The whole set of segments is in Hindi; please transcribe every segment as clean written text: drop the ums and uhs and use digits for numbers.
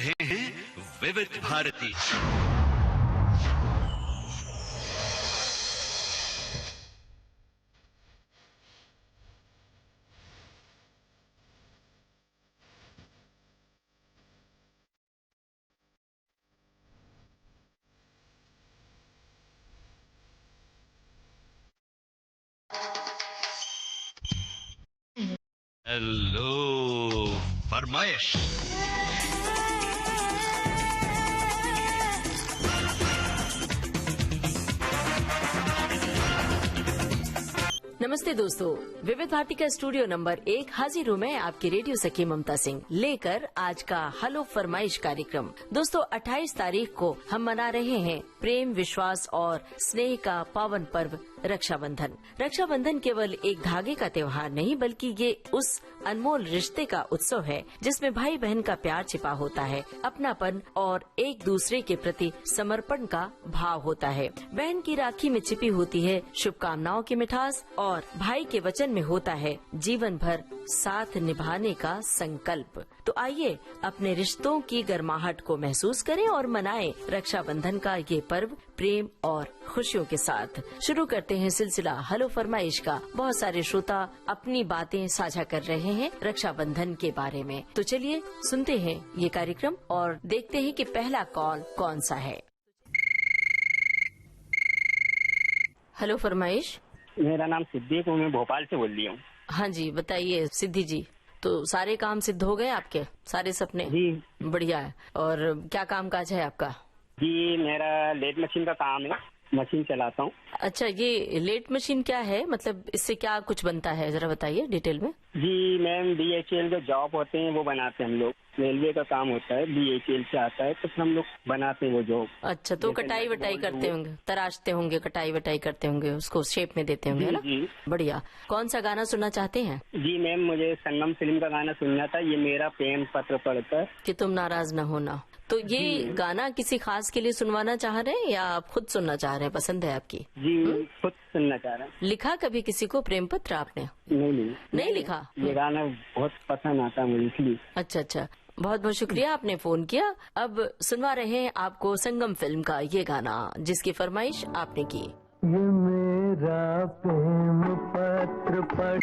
रहे हैं विविध भारती। हेलो फरमाइश। नमस्ते दोस्तों, विविध भारती का स्टूडियो नंबर 1 हाजिर हूँ मैं आपकी रेडियो सखी ममता सिंह लेकर आज का हलो फरमाइश कार्यक्रम। दोस्तों 28 तारीख को हम मना रहे हैं प्रेम, विश्वास और स्नेह का पावन पर्व रक्षाबंधन। रक्षाबंधन केवल एक धागे का त्योहार नहीं बल्कि ये उस अनमोल रिश्ते का उत्सव है जिसमें भाई बहन का प्यार छिपा होता है, अपनापन और एक दूसरे के प्रति समर्पण का भाव होता है। बहन की राखी में छिपी होती है शुभकामनाओं की मिठास और भाई के वचन में होता है जीवन भर साथ निभाने का संकल्प। तो आइए अपने रिश्तों की गर्माहट को महसूस करें और मनाएं रक्षाबंधन का ये पर्व प्रेम और खुशियों के साथ। शुरू करते हैं सिलसिला हलो फरमाइश का। बहुत सारे श्रोता अपनी बातें साझा कर रहे हैं रक्षाबंधन के बारे में। तो चलिए सुनते हैं ये कार्यक्रम और देखते हैं कि पहला कॉल कौन सा है। हलो फरमाइश। मेरा नाम सिद्दीक हूँ, मैं भोपाल से बोल रही हूँ। हाँ जी, बताइए सिद्धि जी। तो सारे काम सिद्ध हो गए आपके, सारे सपने? जी बढ़िया है। और क्या काम काज है आपका? जी, मेरा लेट मशीन का काम है, मशीन चलाता हूँ। अच्छा, ये लेट मशीन क्या है, मतलब इससे क्या कुछ बनता है, जरा बताइए डिटेल में। जी मैम, DHL के जॉब होते हैं वो बनाते हैं हम लोग। रेलवे का काम होता है, DHL से आता है तो फिर हम लोग बनाते हैं वो जॉब। अच्छा, तो कटाई वटाई करते होंगे, तराशते होंगे, कटाई वटाई करते होंगे, उसको शेप में देते होंगे, है ना? जी बढ़िया। कौन सा गाना सुनना चाहते हैं? जी मैम, मुझे संगम फिल्म का गाना सुनना था, ये मेरा प्रेम पत्र पढ़कर कि तुम नाराज न होना। तो ये गाना किसी खास के लिए सुनवाना चाह रहे हैं या आप खुद सुनना चाह रहे हैं? पसंद है आपकी? जी खुद सुनना चाह रहा हूँ। लिखा कभी किसी को प्रेम पत्र आपने? नहीं लिखा। ये गाना बहुत पसंद आता है मुझे, इसलिए। अच्छा, बहुत बहुत शुक्रिया आपने फोन किया। अब सुनवा रहे हैं आपको संगम फिल्म का ये गाना जिसकी फरमाइश आपने की। ये मेरा प्रेम पत्र पढ़।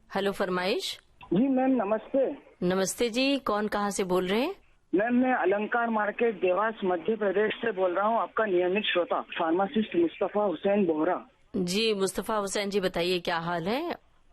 हेलो फरमाइश। जी मैम नमस्ते। नमस्ते जी, कौन कहाँ से बोल रहे हैं? मैम मैं अलंकार मार्केट देवास मध्य प्रदेश से बोल रहा हूँ, आपका नियमित श्रोता फार्मासिस्ट मुस्तफा हुसैन बोहरा। जी मुस्तफा हुसैन जी, बताइए क्या हाल है?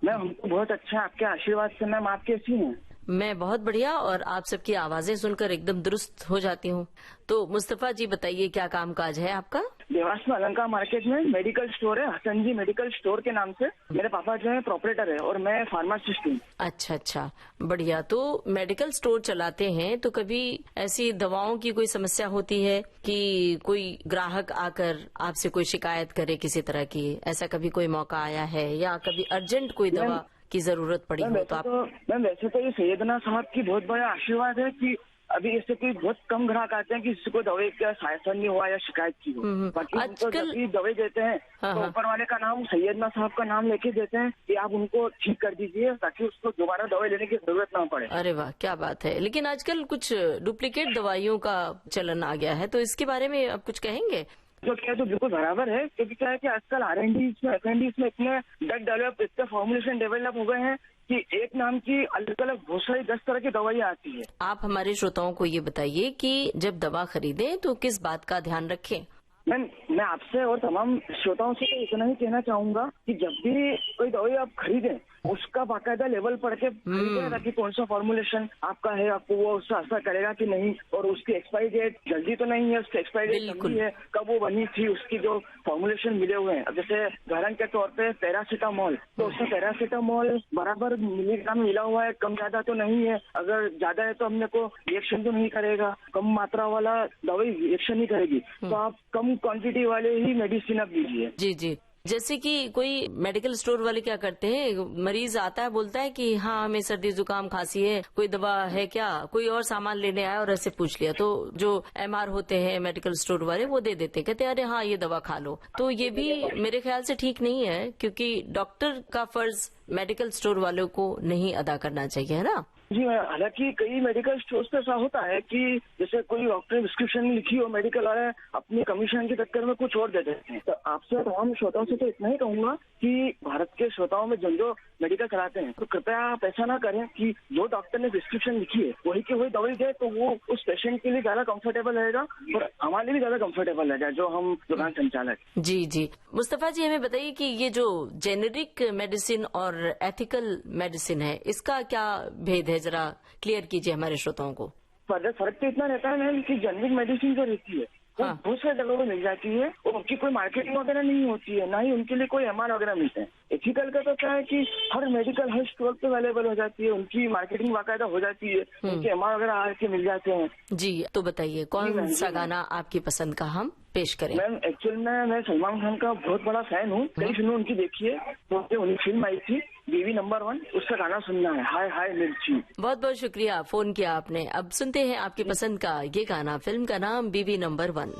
मैम हमको बहुत अच्छा है आपके आशीर्वाद से। मैम आप कैसी हैं? मैं बहुत बढ़िया, और आप सबकी आवाजें सुनकर एकदम दुरुस्त हो जाती हूँ। तो मुस्तफा जी बताइए क्या काम काज है आपका? देवास में अलंकार मार्केट में मेडिकल स्टोर है, हसन जी मेडिकल स्टोर के नाम से। मेरे पापा जो है प्रोपरेटर है और मैं फार्मासिस्ट हूँ। अच्छा, बढ़िया। तो मेडिकल स्टोर चलाते हैं तो कभी ऐसी दवाओं की कोई समस्या होती है कि कोई ग्राहक आकर आपसे कोई शिकायत करे किसी तरह की? ऐसा कभी कोई मौका आया है या कभी अर्जेंट कोई दवा की जरूरत पड़ी हो तो आप? मैम वैसे तो ये सैयदना साहब की बहुत बड़ा आशीर्वाद है कि अभी इससे कोई बहुत कम ग्राहक आते हैं कि किसी को दवाई का सहायता नहीं हुआ या शिकायत की हो। बाकी उनको जब भी दवाई देते हैं तो ऊपर वाले का नाम, सैयदना साहब का नाम लेके देते हैं कि आप उनको ठीक कर दीजिए ताकि उसको दोबारा दवाई लेने की जरूरत ना पड़े। अरे वाह, क्या बात है। लेकिन आजकल कुछ डुप्लीकेट दवाइयों का चलन आ गया है, तो इसके बारे में आप कुछ कहेंगे? जो क्या तो बिल्कुल बराबर है, क्योंकि क्या है कि आजकल R&D में FNDs में इतने ड्रग डेवलप, इतने फॉर्मुलेशन डेवलप हो गए हैं कि एक नाम की अलग अलग बहुत सारी 10 तरह की दवाइयाँ आती है। आप हमारे श्रोताओं को ये बताइए कि जब दवा खरीदें तो किस बात का ध्यान रखें? मैं आपसे और तमाम श्रोताओं से तो इतना ही कहना चाहूंगा कि जब भी कोई दवाई आप खरीदें उसका बाकायदा लेवल पढ़ के खरीदें ताकि कौन सा फॉर्मुलेशन आपका है, आपको वो उससे असर करेगा कि नहीं, और उसकी एक्सपायरी डेट जल्दी तो नहीं है, उसकी एक्सपायरी डेट कभी है, कब वो बनी थी, उसकी जो फॉर्मुलेशन मिले हुए हैं। अब जैसे उदाहरण के तौर पे पैरासीटामोल, तो उसमें पैरासीटामोल बराबर मिलीग्राम मिला हुआ है, कम ज्यादा तो नहीं है। अगर ज्यादा है तो हमने को रिएक्शन तो नहीं करेगा, कम मात्रा वाला दवाई रिएक्शन नहीं करेगी, तो आप कम क्वांटिटी वाले ही मेडिसिन आप दीजिए। जी, जैसे कि कोई मेडिकल स्टोर वाले क्या करते हैं, मरीज आता है बोलता है कि हाँ हमें सर्दी जुकाम खांसी है, कोई दवा है क्या? कोई और सामान लेने आया और ऐसे पूछ लिया, तो जो MR होते हैं मेडिकल स्टोर वाले वो दे देते, कहते हैं अरे हाँ ये दवा खा लो। तो ये भी मेरे ख्याल से ठीक नहीं है, क्योंकि डॉक्टर का फर्ज मेडिकल स्टोर वालों को नहीं अदा करना चाहिए, है ना? जी हालांकि कई मेडिकल स्टोर्स पे ऐसा होता है कि जैसे कोई डॉक्टर ने प्रिस्क्रिप्शन लिखी हो, मेडिकल वाले अपनी कमीशन के चक्कर में कुछ और दे देते हैं। तो आपसे तमाम श्रोताओं से तो इतना ही कहूंगा कि भारत के श्रोताओं में जो मेडिकल कराते हैं तो कृपया आप ऐसा ना करें कि जो डॉक्टर ने प्रिस्क्रिप्शन लिखी है वही की वही दवाई दे, तो वो उस पेशेंट के लिए ज्यादा कंफर्टेबल रहेगा और हमारे लिए भी ज्यादा कंफर्टेबल रहेगा जो हम दुकान संचालक। जी जी, मुस्तफा जी हमें बताइए कि ये जो जेनेरिक मेडिसिन और एथिकल मेडिसिन है, इसका क्या भेद है, जरा क्लियर कीजिए हमारे श्रोताओं को। फर्क तो इतना रहता है मैम कि जेनेरिक मेडिसिन जो रहती है वो हाँ। बहुत सारे जगहों में मिल जाती है और उनकी कोई मार्केटिंग वगैरह नहीं होती है, ना ही उनके लिए कोई एमआर वगैरह मिलते हैं। एथिकल का तो क्या है कि हर मेडिकल हर स्टोर पे अवेलेबल हो जाती है, उनकी मार्केटिंग बाकायदा हो जाती है, उनके एमआर वगैरह आके मिल जाते हैं। जी तो बताइए कौन सा गाना आपकी पसंद का हम पेश करें। मैम एक्चुअल में मैं सलमान खान का बहुत बड़ा फैन हूँ, कई फिल्में उनकी देखी है, तो उनकी फिल्म आई थी बीवी नंबर 1, उसका गाना सुनना है, हाय हाय मिर्ची। बहुत बहुत शुक्रिया, फोन किया आपने। अब सुनते हैं आपकी पसंद का ये गाना, फिल्म का नाम बीवी नंबर 1।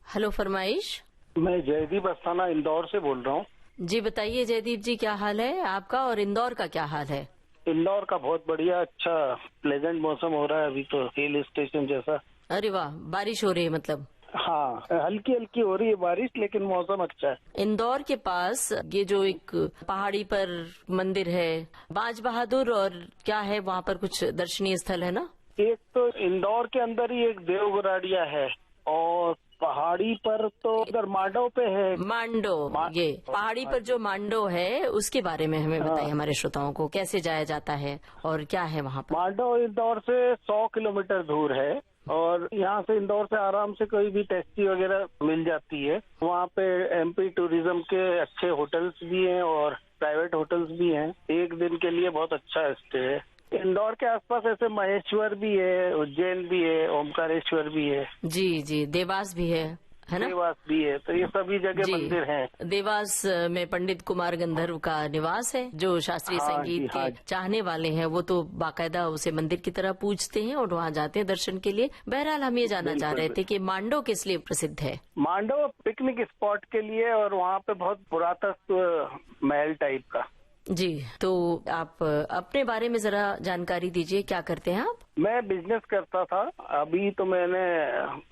हेलो फरमाइश। मैं जयदीप अस्थाना इंदौर से बोल रहा हूँ। जी बताइए जयदीप जी, क्या हाल है आपका और इंदौर का क्या हाल है? इंदौर का बहुत बढ़िया, अच्छा प्लेजेंट मौसम हो रहा है अभी तो, हिल स्टेशन जैसा। अरे वाह, बारिश हो रही है मतलब? हाँ, हल्की हल्की हो रही है बारिश, लेकिन मौसम अच्छा है। इंदौर के पास ये जो एक पहाड़ी पर मंदिर है बाज बहादुर, और क्या है वहाँ पर कुछ दर्शनीय स्थल है ना? एक तो इंदौर के अंदर ही एक देवगराड़िया है, और पहाड़ी पर तो उधर मांडव पे है। मांडो, ये पहाड़ी पर जो मांडो है उसके बारे में हमें बताइए, हमारे श्रोताओं को कैसे जाया जाता है और क्या है वहाँ पर? मांडव इंदौर से 100 किलोमीटर दूर है, और यहाँ से इंदौर से आराम से कोई भी टैक्सी वगैरह मिल जाती है। वहाँ पे एमपी टूरिज्म के अच्छे होटल्स भी हैं और प्राइवेट होटल्स भी हैं। एक दिन के लिए बहुत अच्छा स्टे है। इंदौर के आसपास ऐसे महेश्वर भी है, उज्जैन भी है, ओमकारेश्वर भी है। जी जी, देवास भी है ना? देवास भी है, तो ये सभी जगह मंदिर हैं। देवास में पंडित कुमार गंधर्व का निवास है। जो शास्त्रीय संगीत के चाहने वाले हैं वो तो बाकायदा उसे मंदिर की तरह पूजते हैं और वहाँ जाते हैं दर्शन के लिए। बहरहाल हम ये जानना चाह रहे थे कि मांडो किस लिए प्रसिद्ध है? मांडो पिकनिक स्पॉट के लिए, और वहाँ पे बहुत पुरातत्व महल टाइप का। जी, तो आप अपने बारे में जरा जानकारी दीजिए, क्या करते हैं आप? मैं बिजनेस करता था, अभी तो मैंने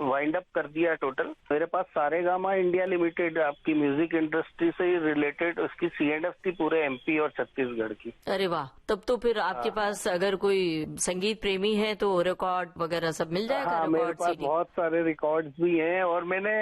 वाइंड अप कर दिया टोटल। मेरे पास सारेगामा इंडिया लिमिटेड, आपकी म्यूजिक इंडस्ट्री से रिलेटेड, उसकी C&F थी पूरे MP और छत्तीसगढ़ की। अरे वाह, तब तो फिर आपके पास अगर कोई संगीत प्रेमी है तो रिकॉर्ड वगैरह सब मिल जाएगा? हाँ, मेरे पास बहुत सारे रिकॉर्ड्स भी हैं, और मैंने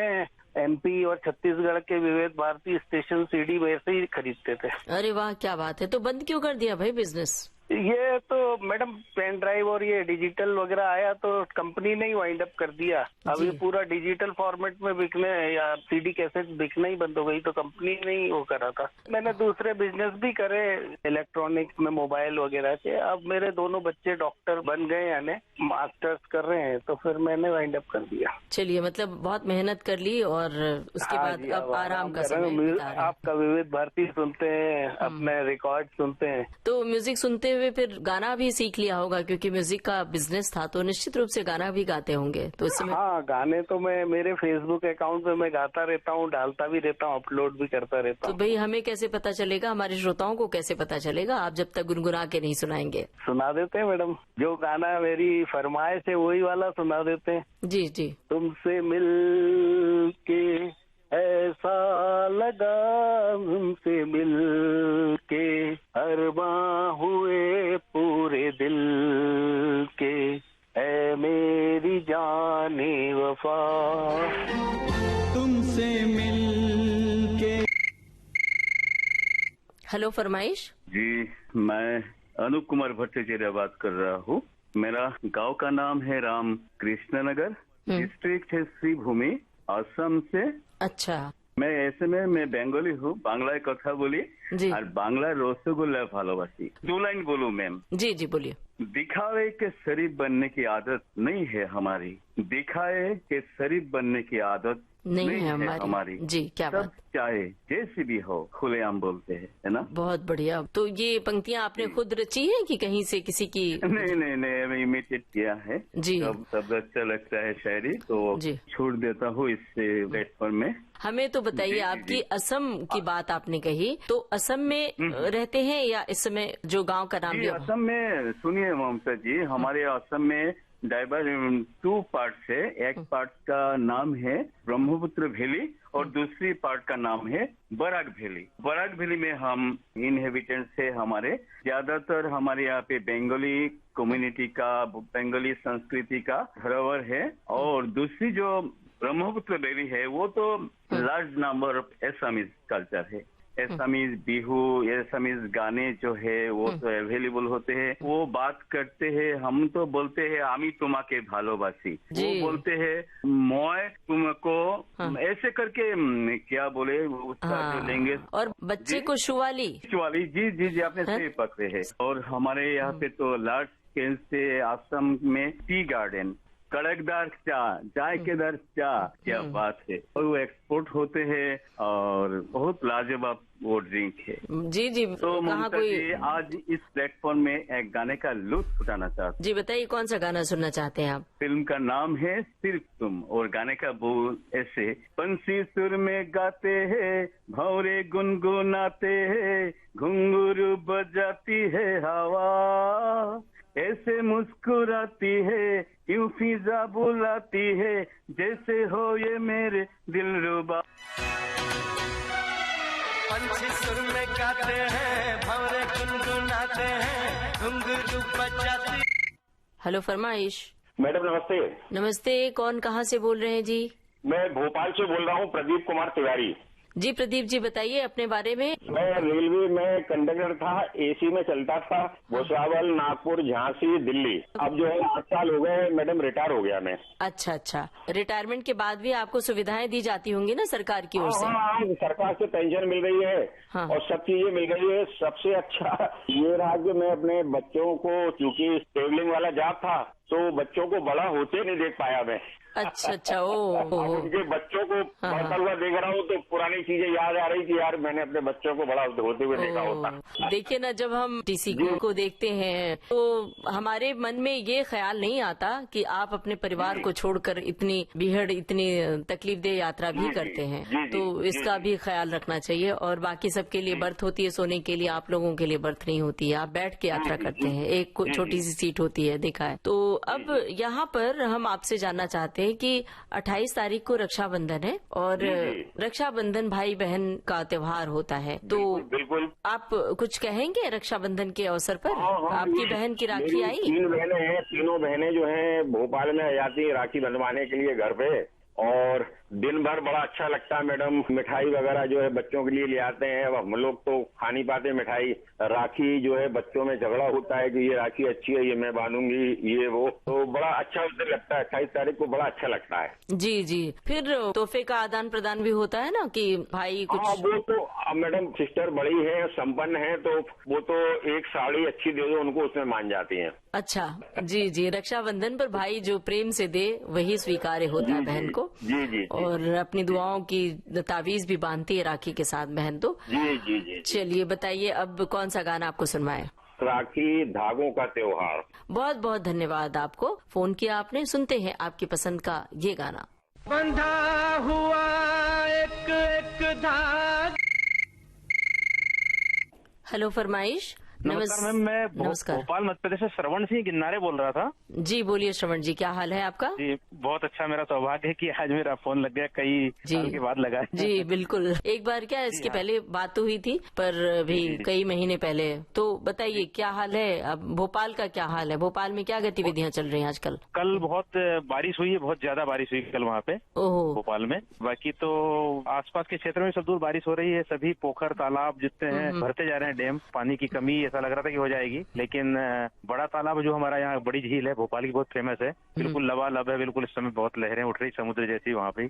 MP और छत्तीसगढ़ के विविध भारती स्टेशन CD वैसे ही खरीदते थे। अरे वाह, क्या बात है। तो बंद क्यों कर दिया भाई बिजनेस? ये तो मैडम पेन ड्राइव और ये डिजिटल वगैरह आया तो कंपनी ने ही वाइंड अप कर दिया। अभी पूरा डिजिटल फॉर्मेट में बिकने या CD कैसेट बिकना ही बंद हो गई, तो कंपनी ने ही वो करा था। मैंने दूसरे बिजनेस भी करे इलेक्ट्रॉनिक्स में, मोबाइल वगैरह के। अब मेरे दोनों बच्चे डॉक्टर बन गए, यानी मास्टर्स कर रहे हैं, तो फिर मैंने वाइंड अप कर दिया। चलिए, मतलब बहुत मेहनत कर ली और उसके बाद अब आराम का समय बिता रहे हैं। आपका विविध भारती सुनते हैं, अपने रिकॉर्ड सुनते हैं। तो म्यूजिक सुनते हुए फिर गाना भी सीख लिया होगा, क्योंकि म्यूजिक का बिजनेस था तो निश्चित रूप से गाना भी गाते होंगे। तो इस समय हाँ, गाने तो मैं मेरे फेसबुक अकाउंट पे मैं गाता रहता हूँ, डालता भी रहता हूँ, अपलोड भी करता रहता हूँ। तो भाई हमें कैसे पता चलेगा, हमारे श्रोताओं को कैसे पता चलेगा, आप जब तक गुनगुना के नहीं सुनाएंगे? सुना देते हैं मैडम, जो गाना मेरी फरमाइश है वही वाला सुना देते हैं। जी जी। तुमसे मिल के ऐसा लगा, तुमसे मिल के अरमां हुए पूरे दिल के, ऐ मेरी जाने वफा तुमसे मिल के। हेलो फरमाइश। जी, मैं अनूप कुमार भट्टाचार्य बात कर रहा हूँ। मेरा गांव का नाम है राम कृष्ण नगर, डिस्ट्रिक्ट है श्रीभूमि, असम से। अच्छा। मैं ऐसे में मैं बंगाली हूँ, बांग्ला कथा बोली और बांग्ला रसगुल्ला भालोबासी। 2 लाइन बोलूं मैम? जी जी बोलिए। दिखावे के शरीफ बनने की आदत नहीं है हमारी, दिखाए के शरीफ बनने की आदत नहीं है हमारी हमारी। जी, क्या सब बात। चाहे जैसी भी हो खुलेआम बोलते हैं, है ना। बहुत बढ़िया। तो ये पंक्तियां आपने खुद रची है कि कहीं से किसी की? नहीं, इमिटेट किया है जी। सब अच्छा लगता है शायरी तो जी। छोड़ देता हूँ इस प्लेटफॉर्म में। हमें तो बताइए, जी, आपकी जी। असम की बात आपने कही, तो असम में रहते हैं या इस समय जो गांव का नाम जी, भी? असम में सुनिए ममता जी, हमारे असम में डाइवर 2 पार्ट्स है। एक पार्ट का नाम है ब्रह्मपुत्र वैली और दूसरी पार्ट का नाम है बराक वैली। बराक वैली में हम इनहेबिटेंट्स है हमारे, ज्यादातर हमारे यहाँ पे बंगाली कम्युनिटी का, बंगाली संस्कृति का धरोहर है। और दूसरी जो ब्रह्मपुत्र वैली है वो तो large number of Assamese culture है। एसामीज बिहू, एसामीज गाने जो है वो तो अवेलेबल होते हैं। वो बात करते हैं, हम तो बोलते हैं आमी तुम्हाके भालोबासी, वो बोलते हैं मैं तुमको, ऐसे करके क्या बोले उसका लैंग्वेज। और बच्चे को शुवाली। जी, आपने सही पकड़े है। और हमारे यहाँ पे तो लार्ज स्केल से असम में टी गार्डन, कड़कदार जायकेदार चाय, क्या बात है। और वो एक्सपोर्ट होते हैं और बहुत लाजवाब वो ड्रिंक है। जी। तो ममता कोई जी, आज इस प्लेटफॉर्म में एक गाने का लुत्फ उठाना चाहते हैं। जी, बताइए कौन सा गाना सुनना चाहते हैं आप? फिल्म का नाम है सिर्फ तुम और गाने का बोल ऐसे, पंछी सुर में गाते हैं, भौरे गुनगुनाते हैं, घुंघरू बजाती है हवा, ऐसे मुस्कुराती है, यूं फिजा बुलाती है, जैसे हो ये मेरे दिलरुबा। पंछी सुर में गाते हैं, भंवरे गुनगुनाते हैं, घुंघरू बजाती। हेलो फरमाइश। मैडम नमस्ते। नमस्ते, कौन कहाँ से बोल रहे हैं जी? मैं भोपाल से बोल रहा हूँ, प्रदीप कुमार तिवारी। जी प्रदीप जी, बताइए अपने बारे में। मैं रेलवे में कंडक्टर था, एसी में चलता था, भुसावल, नागपुर, झांसी, दिल्ली। अब जो है 8 साल हो गए मैडम, रिटायर हो गया मैं। अच्छा। रिटायरमेंट के बाद भी आपको सुविधाएं दी जाती होंगी ना सरकार की ओर से? हाँ, सरकार से पेंशन मिल रही है। हाँ। और सब चीजें मिल गई है। सबसे अच्छा ये रहा कि मैं अपने बच्चों को, चूंकि ट्रेवलिंग वाला जॉब था, तो बच्चों को बड़ा होते नहीं देख पाया मैं। अच्छा। ओ। उनके बच्चों को बढ़ता हुआ देख रहा हूँ तो पुरानी चीजें याद आ रही कि यार मैंने अपने बच्चों को बड़ा होते हुए देखा होता। देखिए ना, जब हम टीसी को देखते हैं तो हमारे मन में ये ख्याल नहीं आता कि आप अपने परिवार को छोड़कर इतनी भीड़, इतनी तकलीफदेह यात्रा भी करते हैं। तो इसका भी ख्याल रखना चाहिए। और बाकी सबके लिए बर्थ होती है सोने के लिए, आप लोगों के लिए बर्थ नहीं होती है, आप बैठ के यात्रा करते हैं, एक छोटी सी सीट होती है, देखा है। तो अब यहाँ पर हम आपसे जानना चाहते हैं कि 28 तारीख को रक्षाबंधन है और रक्षाबंधन भाई बहन का त्योहार होता है, तो बिल्कुल आप कुछ कहेंगे रक्षाबंधन के अवसर पर? आपकी बहन की राखी आई? 3 बहनें हैं, तीनों बहनें जो हैं भोपाल में आ जाती हैं राखी बंधवाने के लिए घर पे। और दिन भर बड़ा अच्छा लगता है मैडम। मिठाई वगैरह जो है बच्चों के लिए ले आते हैं। अब हम लोग तो खा नहीं पाते मिठाई। राखी जो है बच्चों में झगड़ा होता है कि ये राखी अच्छी है, ये मैं बांधूंगी, ये वो, तो बड़ा अच्छा लगता है। 28 तारीख को बड़ा अच्छा लगता है। जी। फिर तोहफे का आदान प्रदान भी होता है ना कि भाई कुछ? हाँ, वो तो मैडम सिस्टर बड़ी है, संपन्न है, तो वो तो एक साड़ी अच्छी दे दो उनको, उसमें मान जाती हैं। अच्छा। जी। रक्षाबंधन पर भाई जो प्रेम से दे वही स्वीकार्य होता है बहन को। जी। और अपनी दुआओं की तावीज भी बांधती है राखी के साथ बहन तो। जी। चलिए बताइए अब कौन सा गाना आपको सुनवाए? राखी धागों का त्योहार। बहुत बहुत धन्यवाद आपको, फोन किया आपने। सुनते हैं आपकी पसंद का ये गाना। बंधा हुआ एक धागा। हेलो फरमाइश। नमस्कार मैम, मैं भोपाल मध्य प्रदेश से श्रवण सिंह गिन्नारे बोल रहा था। जी बोलिए श्रवण जी, क्या हाल है आपका? जी बहुत अच्छा, मेरा सौभाग्य है कि आज मेरा फोन लग गया, कई साल के बाद लगा है। जी बिल्कुल, एक बार क्या इसके पहले बात तो हुई थी, पर भी कई महीने पहले। तो बताइए क्या हाल है, अब भोपाल का क्या हाल है? भोपाल में क्या गतिविधियां चल रही हैं आजकल? कल बहुत बारिश हुई है, बहुत ज्यादा बारिश हुई कल वहाँ पे भोपाल में। बाकी तो आसपास के क्षेत्र में सब दूर बारिश हो रही है। सभी पोखर तालाब जितने हैं भरते जा रहे हैं, डैम, पानी की कमी ऐसा लग रहा था कि हो जाएगी, लेकिन बड़ा तालाब जो हमारा यहाँ बड़ी झील है भोपाल की बहुत फेमस है, बिल्कुल लबालब है, बिल्कुल इस समय बहुत लहरें उठ रही समुद्र जैसी वहाँ पे।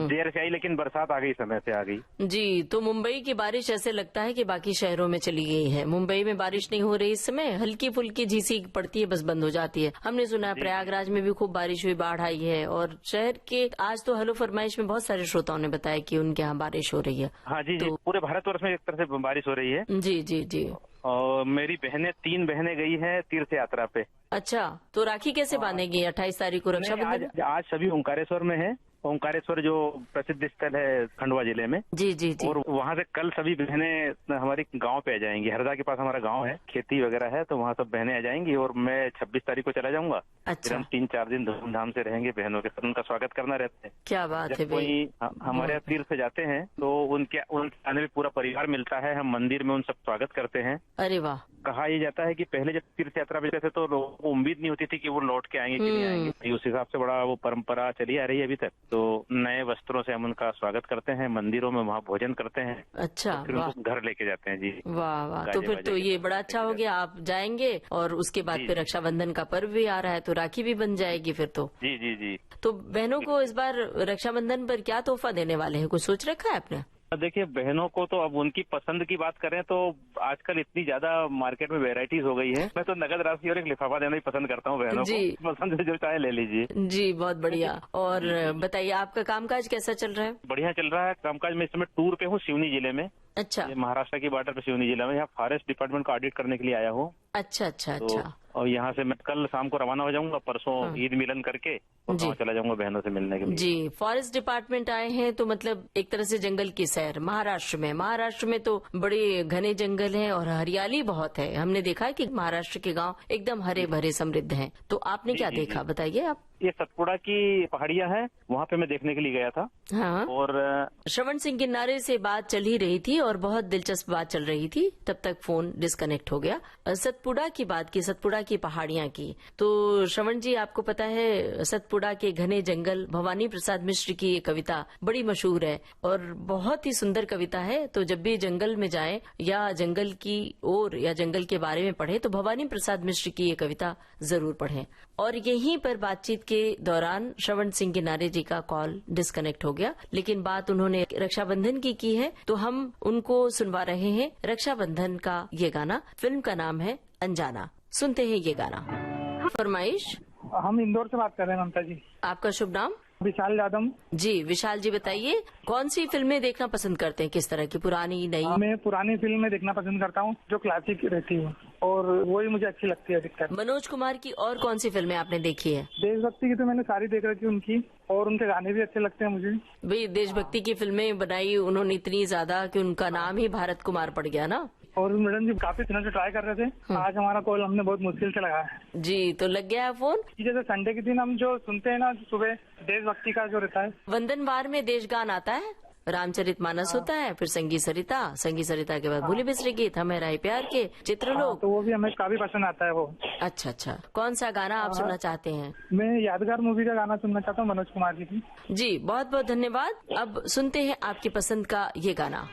देर से आई लेकिन बरसात आ गई, समय से आ गई। जी, तो मुंबई की बारिश ऐसे लगता है कि बाकी शहरों में चली गई है। मुंबई में बारिश नहीं हो रही इस समय, हल्की फुल्की झीसी पड़ती है, बस बंद हो जाती है। हमने सुना है प्रयागराज में भी खूब बारिश हुई, बाढ़ आई है। और शहर के आज तो हेलो फरमाइश में बहुत सारे श्रोताओं ने बताया कि उनके यहाँ बारिश हो रही है। हाँ जी, तो पूरे भारतवर्ष में एक तरह से बारिश हो रही है। जी जी जी। और मेरी बहनें 3 बहनें गई हैं तीर्थ यात्रा पे। अच्छा, तो राखी कैसे बांधेगी 28 तारीख को रक्षाबंधन? आज सभी ओंकारेश्वर में है। ओंकारेश्वर जो प्रसिद्ध स्थल है खंडवा जिले में। जी जी जी। और वहाँ से कल सभी बहनें हमारी गांव पे आ जाएंगी। हरदा के पास हमारा गांव है, खेती वगैरह है, तो वहाँ सब बहनें आ जाएंगी और मैं 26 तारीख को चला जाऊंगा। अच्छा। फिर हम 3-4 दिन धूमधाम से रहेंगे बहनों के साथ, उनका स्वागत करना रहता है। क्या बात है। कोई हमारे यहाँ तीर्थ से जाते हैं तो उनके आने में पूरा परिवार मिलता है, हम मंदिर में उन सब स्वागत करते हैं। अरे वाह। कहा यह जाता है कि पहले जब तीर्थ यात्रा पे जाते तो लोगों को उम्मीद नहीं होती थी कि वो लौट के आएंगे कि नहीं आएंगे। उस हिसाब से बड़ा वो परंपरा चली आ रही है अभी तक। तो नए वस्त्रों से हम उनका स्वागत करते हैं, मंदिरों में वहाँ भोजन करते हैं। अच्छा, फिर उनको घर लेके जाते हैं। जी वाह वाह। तो फिर तो ये बड़ा अच्छा हो गया, आप जाएंगे और उसके बाद फिर रक्षाबंधन का पर्व भी आ रहा है, तो राखी भी बन जाएगी फिर तो। जी जी जी। तो बहनों को इस बार रक्षाबंधन पर क्या तोहफा देने वाले हैं, कुछ सोच रखा है आपने? देखिए, बहनों को तो अब उनकी पसंद की बात करें तो आजकल इतनी ज्यादा मार्केट में वेराइटीज हो गई है। मैं तो नगद राशि और एक लिफाफा देना ही पसंद करता हूँ बहनों को। पसंद से जो चाहे ले लीजिए। जी, बहुत बढ़िया। और बताइए, आपका कामकाज कैसा चल रहा है? बढ़िया चल रहा है कामकाज। मैं इस समय टूर पे हूँ सिवनी जिले में। अच्छा। महाराष्ट्र की बॉर्डर पे सिवनी जिला में, यहाँ फॉरेस्ट डिपार्टमेंट को ऑडिट करने के लिए आया हूँ। अच्छा अच्छा अच्छा। और यहाँ से मैं कल शाम को रवाना हो जाऊंगा, परसों ईद मिलन करके और चला जाऊंगा बहनों से मिलने के लिए। जी, फॉरेस्ट डिपार्टमेंट आए हैं तो मतलब एक तरह से जंगल की सैर। महाराष्ट्र में तो बड़े घने जंगल हैं और हरियाली बहुत है। हमने देखा है कि महाराष्ट्र के गांव एकदम हरे भरे समृद्ध हैं। तो आपने क्या देखा, बताइए आप? ये सतपुड़ा की पहाड़ियां हैं, वहाँ पे मैं देखने के लिए गया था। हाँ। और श्रवण सिंह किन्नारे से बात चल ही रही थी और बहुत दिलचस्प बात चल रही थी, तब तक फोन डिस्कनेक्ट हो गया। सतपुड़ा की बात की, सतपुड़ा की पहाड़ियां की। तो श्रवण जी, आपको पता है सतपुड़ा के घने जंगल, भवानी प्रसाद मिश्र की ये कविता बड़ी मशहूर है और बहुत ही सुंदर कविता है। तो जब भी जंगल में जाए या जंगल की ओर या जंगल के बारे में पढ़े तो भवानी प्रसाद मिश्र की ये कविता जरूर पढ़ें। और यहीं पर बातचीत के दौरान श्रवण सिंह किन्नारे जी का कॉल डिस्कनेक्ट हो गया, लेकिन बात उन्होंने रक्षाबंधन की है, तो हम उनको सुनवा रहे हैं रक्षाबंधन का ये गाना। फिल्म का नाम है अनजाना। सुनते हैं ये गाना। फरमाइश। हम इंदौर से बात कर रहे हैं ममता जी। आपका शुभ नाम? विशाल यादव। जी विशाल जी, बताइए कौन सी फिल्में देखना पसंद करते हैं, किस तरह की, पुरानी नई? मैं पुरानी फिल्में देखना पसंद करता हूँ, जो क्लासिक रहती है और वही मुझे अच्छी लगती है अधिकतर। मनोज कुमार की और कौन सी फिल्में आपने देखी है? देशभक्ति की तो मैंने सारी देख रखी उनकी, और उनके गाने भी अच्छे लगते हैं मुझे। भाई, देशभक्ति की फिल्में बनाई उन्होंने इतनी ज्यादा कि उनका नाम ही भारत कुमार पड़ गया ना। और मैडम जी काफी दिनों से ट्राई कर रहे थे, आज हमारा कॉल हमने बहुत मुश्किल से लगाया है। जी, तो लग गया है फोन। जैसे संडे के दिन हम जो सुनते हैं ना सुबह, देशभक्ति का जो रहता है, वंदनवार में देशगान आता है, रामचरितमानस होता है, फिर संगी सरिता के बाद भूले बिसरे गीत, हमें राय प्यार के, चित्रलोक। तो वो भी हमें काफी पसंद आता है वो। अच्छा अच्छा, कौन सा गाना आप सुनना चाहते हैं? मैं यादगार मूवी का गाना सुनना चाहता हूँ, मनोज कुमार जी की। जी, बहुत बहुत धन्यवाद। अब सुनते हैं आपकी पसंद का ये गाना।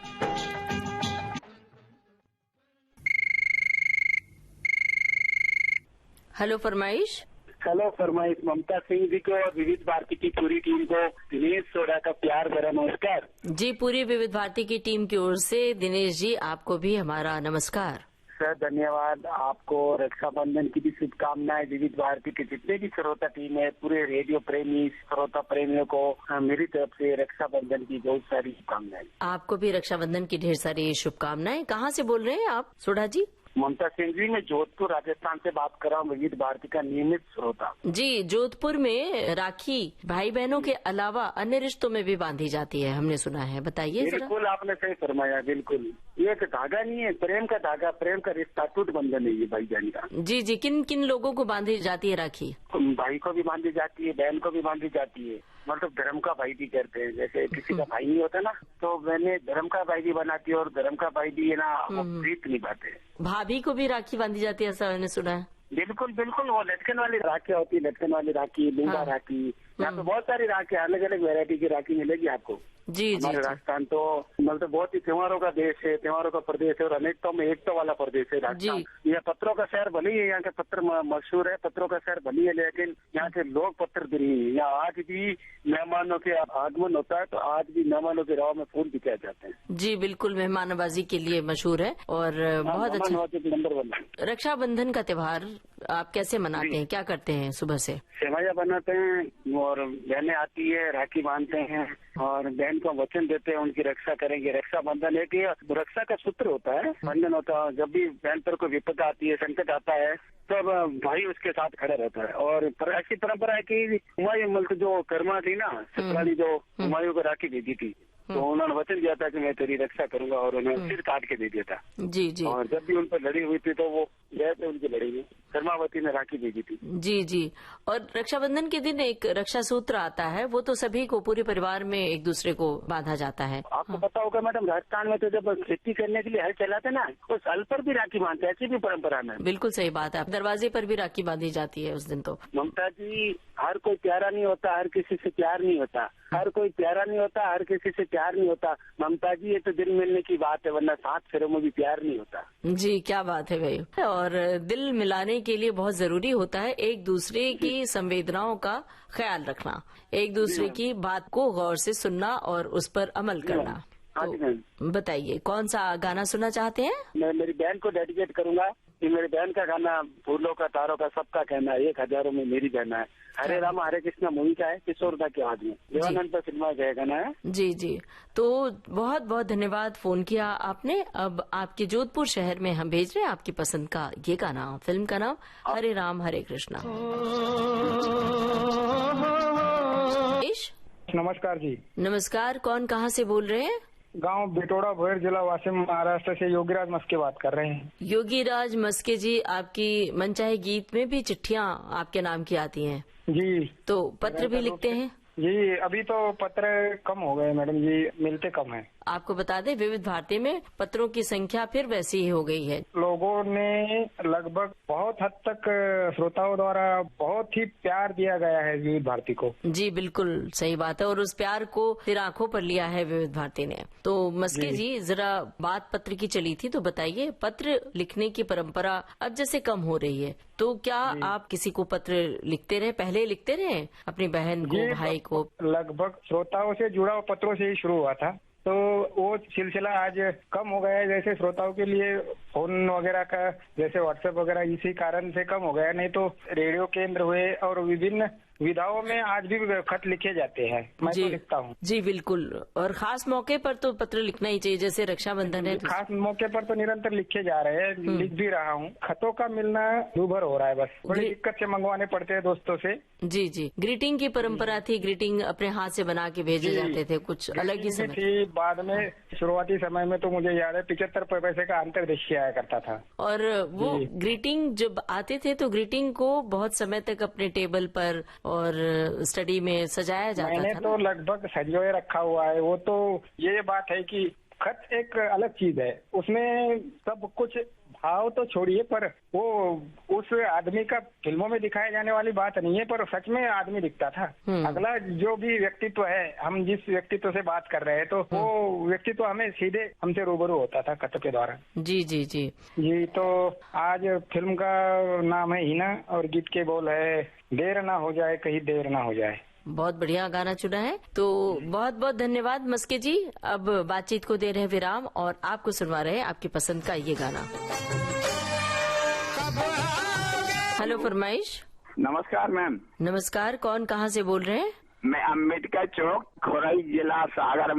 हेलो फरमाइश। हेलो फरमाइश। ममता सिंह जी को और विविध भारती की पूरी टीम को दिनेश सोडा का प्यार भरा नमस्कार। जी, पूरी विविध भारती की टीम की ओर से दिनेश जी आपको भी हमारा नमस्कार। सर धन्यवाद। आपको रक्षाबंधन की भी शुभकामनाएं। विविध भारती के जितने भी श्रोता टीम है, पूरे रेडियो प्रेमी श्रोता प्रेमियों को मेरी तरफ से रक्षाबंधन की बहुत सारी शुभकामनाएं। आपको भी रक्षाबंधन की ढेर सारी शुभकामनाएं। कहाँ से बोल रहे हैं आप सोडा जी? ममता सिंह जी, मैं जोधपुर राजस्थान से बात कर रहा हूँ, विविध भारती का नियमित श्रोता। जी, जोधपुर में राखी भाई बहनों के अलावा अन्य रिश्तों में भी बांधी जाती है, हमने सुना है, बताइए जरा। बिल्कुल, आपने सही फरमाया। बिल्कुल, ये एक धागा नहीं है, प्रेम का धागा, प्रेम का रिश्ता, टूट बंधन है ये भाई जान का। जी जी, किन किन लोगों को बांधी जाती है राखी? भाई को भी बांधी जाती है, बहन को भी बांधी जाती है, मतलब धर्म का भाई भी करते हैं। जैसे किसी का भाई नहीं होता ना, तो मैंने धर्म का भाई भी बनाती है और धर्म का भाई भी है ना, वो प्रीत निभाते हैं। भाभी को भी राखी बांधी जाती है, ऐसा मैंने सुना है। बिल्कुल बिल्कुल, वो लटकन वाली राखी होती है, लटकन वाली राखी, लूंगा राखी, यहाँ पे बहुत सारी राखी, अलग अलग वैरायटी की राखी मिलेगी आपको। जी हमारे राजस्थान तो मतलब बहुत ही त्योहारों का देश है, त्योहारों का प्रदेश है और अनेकताओं में एकता वाला प्रदेश है राजस्थान। यह पत्रों का शहर भले ही है, यहाँ के पत्र मशहूर है, पत्रों का शहर भले है, लेकिन यहाँ के लोग पत्र प्रिय हैं। यहाँ आज भी मेहमानों के आगमन होता है तो आज भी मेहमानों के राह में फूल बिकाए जाते हैं। जी बिल्कुल, मेहमाननवाजी के लिए मशहूर है और बहुत अच्छा। नंबर 1 है। रक्षाबंधन का त्योहार आप कैसे मनाते हैं, क्या करते हैं सुबह से? सेवैया बनाते हैं और बहनें आती है, राखी बांधते हैं और बहन को वचन देते हैं उनकी रक्षा करेंगे। रक्षाबंधन एक रक्षा का सूत्र होता है, बंधन होता है। जब भी बहन पर कोई विपदा आती है, संकट आता है, तब भाई उसके साथ खड़ा रहता है। और ऐसी परंपरा है कि हुमायूं मुल्क जो कर्मा थी ना, सतराली जो हुमायूं को राखी भेजी थी, तो उन्होंने वचन दिया था कि मैं तेरी रक्षा करूंगा और उन्हें सिर काट के दे दिया था। जी जी। और जब भी उन पर लड़ी हुई थी तो वो गए थे उनकी लड़ी में, कर्मावती ने राखी भेजी थी। जी जी। और रक्षाबंधन के दिन एक रक्षा सूत्र आता है, वो तो सभी को, पूरे परिवार में एक दूसरे को बांधा जाता है। आपको पता होगा मैडम, राजस्थान में तो जब खेती करने के लिए हल चलाते ना, उस हल पर भी राखी बांधते, ऐसी भी परंपरा में। बिल्कुल सही बात है, दरवाजे पर भी राखी बांधी जाती है उस दिन। तो ममता जी, हर कोई प्यारा नहीं होता, हर किसी से प्यार नहीं होता, हर कोई प्यारा नहीं होता, हर किसी से प्यार नहीं होता। ममता जी, ये तो दिल मिलने की बात है, वरना 7 फेरों में भी प्यार नहीं होता। जी क्या बात है भाई। और दिल मिलाने के लिए बहुत जरूरी होता है एक दूसरे की संवेदनाओं का ख्याल रखना, एक दूसरे की बात को गौर से सुनना और उस पर अमल करना। तो बताइए कौन सा गाना सुनना चाहते हैं? मैं मेरी बहन को डेडिकेट करूंगा कि मेरी बहन का गाना फूलों का तारों का सबका कहना है, 1000 में मेरी बहना है। हरे राम हरे कृष्णा मूवी का है, किशोरदा की आवाज में, देवानंद पर फिल्मा का गाना है। जी जी। तो बहुत बहुत धन्यवाद, फोन किया आपने। अब आपके जोधपुर शहर में हम भेज रहे हैं आपकी पसंद का ये गाना। फिल्म का नाम हरे राम हरे कृष्णा। नमस्कार जी। नमस्कार, कौन कहाँ से बोल रहे हैं? गांव बिटोड़ा भोयर, जिला वाशिम, महाराष्ट्र से योगीराज मस्के बात कर रहे हैं। योगीराज मस्के जी, आपकी मनचाहे गीत में भी चिट्ठियाँ आपके नाम की आती हैं जी, तो पत्र भी लिखते हैं? जी अभी तो पत्र कम हो गए मैडम जी, मिलते कम है। आपको बता दें, विविध भारती में पत्रों की संख्या फिर वैसी ही हो गई है। लोगों ने लगभग बहुत हद तक श्रोताओं द्वारा बहुत ही प्यार दिया गया है विविध भारती को। जी बिल्कुल सही बात है, और उस प्यार को फिर आंखों पर लिया है विविध भारती ने। तो मस्के जी, जरा बात पत्र की चली थी, तो बताइए पत्र लिखने की परंपरा अब जैसे कम हो रही है, तो क्या आप किसी को पत्र लिखते रहे, पहले लिखते रहे अपनी बहन को, भाई को? लगभग श्रोताओं से जुड़ा पत्रों से ही शुरू हुआ था, तो वो सिलसिला आज कम हो गया है। जैसे श्रोताओं के लिए फोन वगैरह का, जैसे व्हाट्सएप वगैरह, इसी कारण से कम हो गया। नहीं तो रेडियो केंद्र हुए और विभिन्न विधाओं में आज भी खत लिखे जाते हैं, मैं तो लिखता हूँ। जी बिल्कुल, और खास मौके पर तो पत्र लिखना ही चाहिए, जैसे रक्षाबंधन है। खास मौके पर तो निरंतर लिखे जा रहे हैं, लिख भी रहा हूँ। खतों का मिलना दूभर हो रहा है, बस बड़ी दिक्कत से मंगवाने पड़ते हैं दोस्तों से। जी जी। ग्रीटिंग की परंपरा थी, ग्रीटिंग अपने हाथ से बना के भेजे जाते थे, कुछ अलग ही समय थी। बाद में शुरुआती समय में तो मुझे याद है 75 पैसे का अंतर्देशीय आया करता था। और वो ग्रीटिंग जब आते थे तो ग्रीटिंग को बहुत समय तक अपने टेबल पर और स्टडी में सजाया जाता था। मैंने तो लगभग सजोए रखा हुआ है। वो तो ये बात है कि खत एक अलग चीज है, उसमें सब कुछ भाव तो छोड़िए, पर वो उस आदमी का फिल्मों में दिखाए जाने वाली बात नहीं है, पर सच में आदमी दिखता था। अगला जो भी व्यक्तित्व है, हम जिस व्यक्तित्व से बात कर रहे हैं, तो वो व्यक्तित्व हमें सीधे हमसे रूबरू होता था खत के द्वारा। जी जी जी जी। तो आज फिल्म का नाम है हीना और गीत के बोल है, देर ना हो जाए कहीं देर ना हो जाए। बहुत बढ़िया गाना चुना है, तो बहुत बहुत धन्यवाद मस्के जी। अब बातचीत को दे रहे हैं विराम और आपको सुनवा रहे हैं आपकी पसंद का ये गाना। हेलो फरमाइश। नमस्कार मैम। नमस्कार, कौन कहाँ से बोल रहे हैं? मैं अम्बेडकर चौक, खोरई, जिला सागर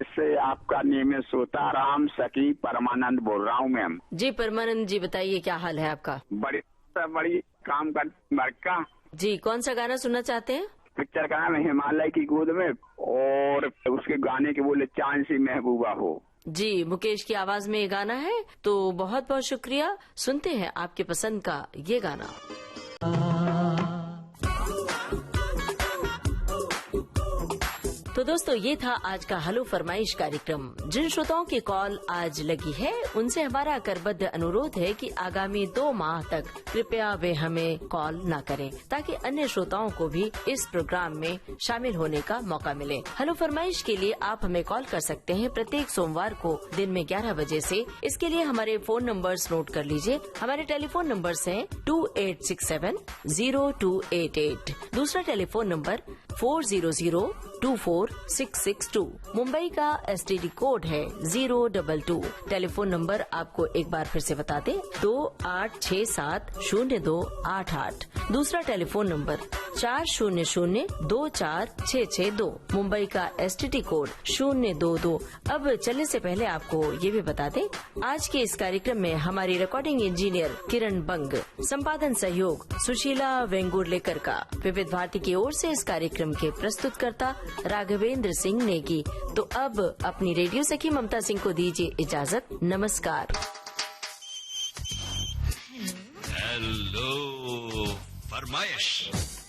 से आपका नियमित श्रोता राम सखी परमानंद बोल रहा हूँ मैम। जी परमानंद जी, बताइए क्या हाल है आपका? बड़ी काम का मरका। जी, कौन सा गाना सुनना चाहते हैं? पिक्चर का नाम है हिमालय की गोद में, और उसके गाने के बोले चांद सी महबूबा हो। जी, मुकेश की आवाज में ये गाना है, तो बहुत बहुत शुक्रिया। सुनते हैं आपके पसंद का ये गाना। तो दोस्तों ये था आज का हेलो फरमाइश कार्यक्रम। जिन श्रोताओं की कॉल आज लगी है उनसे हमारा करबद्ध अनुरोध है कि आगामी 2 माह तक कृपया वे हमें कॉल न करें ताकि अन्य श्रोताओं को भी इस प्रोग्राम में शामिल होने का मौका मिले। हेलो फरमाइश के लिए आप हमें कॉल कर सकते हैं प्रत्येक सोमवार को दिन में 11 बजे से। इसके लिए हमारे फोन नंबर्स नोट कर लीजिए। हमारे टेलीफोन नंबर्स हैं 2867-0288, दूसरा टेलीफोन नंबर 400-24-662। मुंबई का STD कोड है 022। टेलीफोन नंबर आपको एक बार फिर से बता दें 2867-0288। दूसरा टेलीफोन नंबर 400-24-662। मुंबई का STD कोड 022। अब चलने से पहले आपको ये भी बता दें आज के इस कार्यक्रम में हमारी रिकॉर्डिंग इंजीनियर किरण बंग, संपादन सहयोग सुशीला वेंगुर्लेकर का, विविध भारती की ओर से इस कार्यक्रम के प्रस्तुतकर्ता राघवेंद्र सिंह नेगी। तो अब अपनी रेडियो सखी ममता सिंह को दीजिए इजाजत। नमस्कार। हेलो फरमाइश।